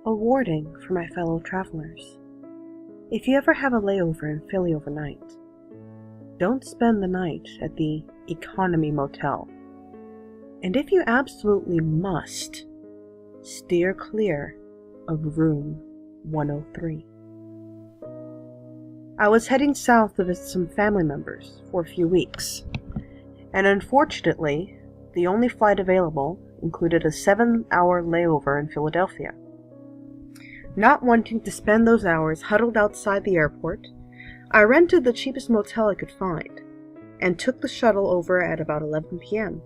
A warning for my fellow travelers. If you ever have a layover in Philly overnight, don't spend the night at the economy motel. And if you absolutely must, steer clear of room 103. I was heading south to visit some family members for a few weeks, and unfortunately, the only flight available included a 7-hour layover in Philadelphia. Not wanting to spend those hours huddled outside the airport, I rented the cheapest motel I could find, and took the shuttle over at about 11 p.m.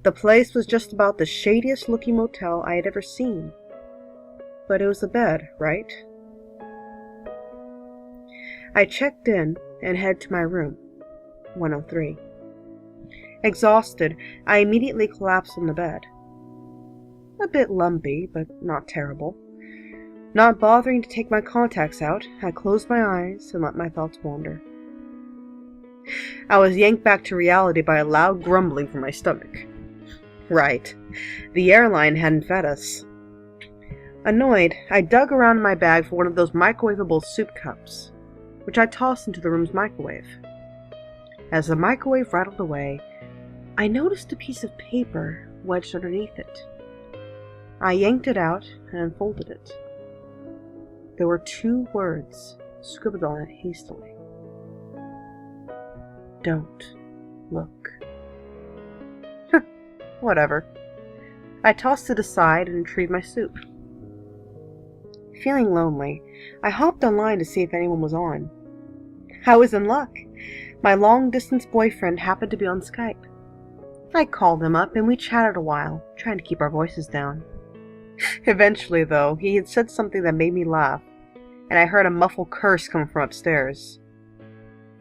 The place was just about the shadiest looking motel I had ever seen. But it was a bed, right? I checked in and headed to my room, 103. Exhausted, I immediately collapsed on the bed. A bit lumpy, but not terrible. Not bothering to take my contacts out, I closed my eyes and let my thoughts wander. I was yanked back to reality by a loud grumbling from my stomach. Right, the airline hadn't fed us. Annoyed, I dug around in my bag for one of those microwavable soup cups, which I tossed into the room's microwave. As the microwave rattled away, I noticed a piece of paper wedged underneath it. I yanked it out and unfolded it. There were 2 words scribbled on it hastily. Don't look. Whatever. I tossed it aside and retrieved my soup. Feeling lonely, I hopped online to see if anyone was on. I was in luck. My long-distance boyfriend happened to be on Skype. I called him up and we chatted a while, trying to keep our voices down. Eventually, though, he had said something that made me laugh, and I heard a muffled curse come from upstairs.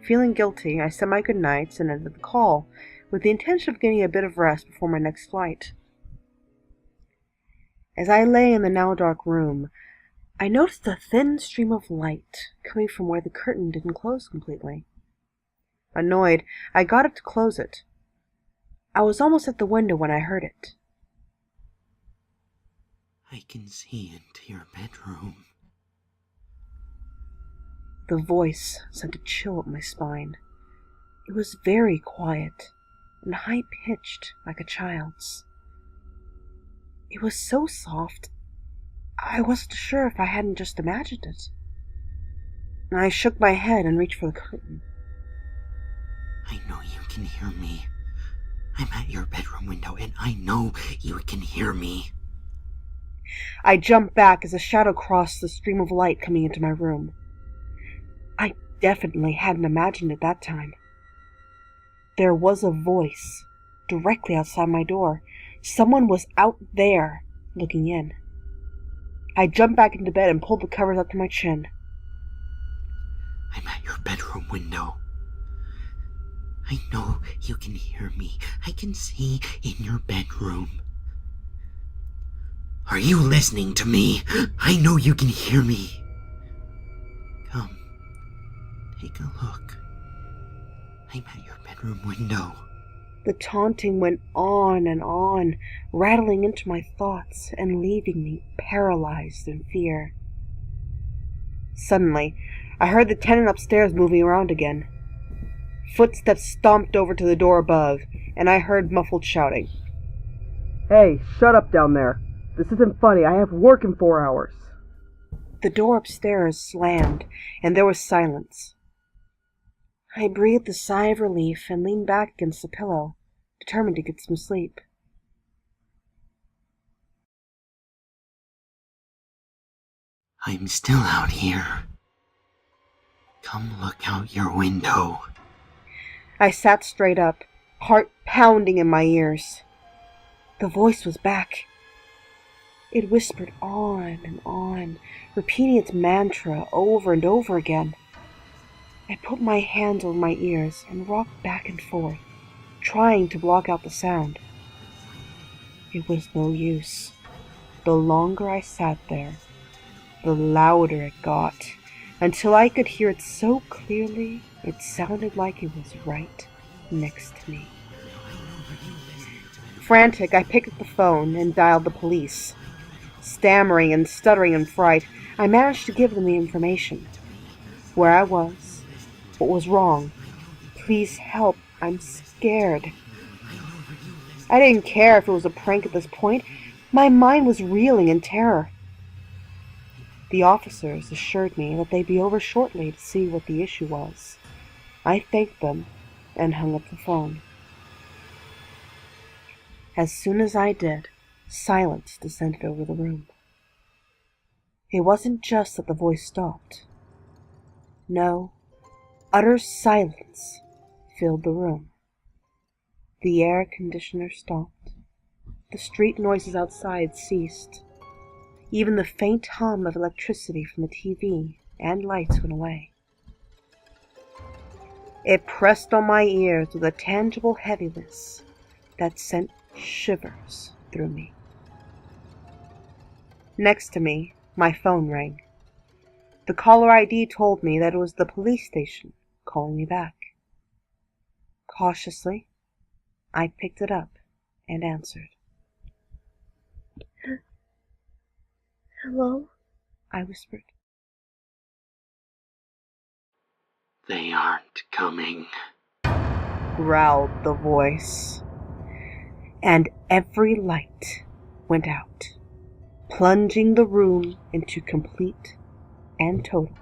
Feeling guilty, I said my goodnights and ended the call, with the intention of getting a bit of rest before my next flight. As I lay in the now-dark room, I noticed a thin stream of light coming from where the curtain didn't close completely. Annoyed, I got up to close it. I was almost at the window when I heard it. I can see into your bedroom. The voice sent a chill up my spine. It was very quiet and high-pitched like a child's. It was so soft, I wasn't sure if I hadn't just imagined it. I shook my head and reached for the curtain. I know you can hear me. I'm at your bedroom window and I know you can hear me. I jumped back as a shadow crossed the stream of light coming into my room. I definitely hadn't imagined it that time. There was a voice directly outside my door. Someone was out there looking in. I jumped back into bed and pulled the covers up to my chin. I'm at your bedroom window. I know you can hear me. I can see in your bedroom. Are you listening to me? I know you can hear me. Come, take a look. I'm at your bedroom window. The taunting went on, rattling into my thoughts and leaving me paralyzed in fear. Suddenly, I heard the tenant upstairs moving around again. Footsteps stomped over to the door above, and I heard muffled shouting. Hey, shut up down there. This isn't funny. I have work in 4 hours. The door upstairs slammed, and there was silence. I breathed a sigh of relief and leaned back against the pillow, determined to get some sleep. I'm still out here. Come look out your window. I sat straight up, heart pounding in my ears. The voice was back. It whispered on, repeating its mantra over and over again. I put my hands over my ears and rocked back and forth, trying to block out the sound. It was no use. The longer I sat there, the louder it got, until I could hear it so clearly it sounded like it was right next to me. Frantic, I picked up the phone and dialed the police. Stammering and stuttering in fright, I managed to give them the information. Where I was, what was wrong. Please help, I'm scared. I didn't care if it was a prank at this point. My mind was reeling in terror. The officers assured me that they'd be over shortly to see what the issue was. I thanked them and hung up the phone. As soon as I did, silence descended over the room. It wasn't just that the voice stopped. No, utter silence filled the room. The air conditioner stopped. The street noises outside ceased. Even the faint hum of electricity from the TV and lights went away. It pressed on my ears with a tangible heaviness that sent shivers through me. Next to me, my phone rang. The caller ID told me that it was the police station calling me back. Cautiously, I picked it up and answered. "Hello?" I whispered. They aren't coming, Growled the voice. And every light went out, plunging the room into complete and total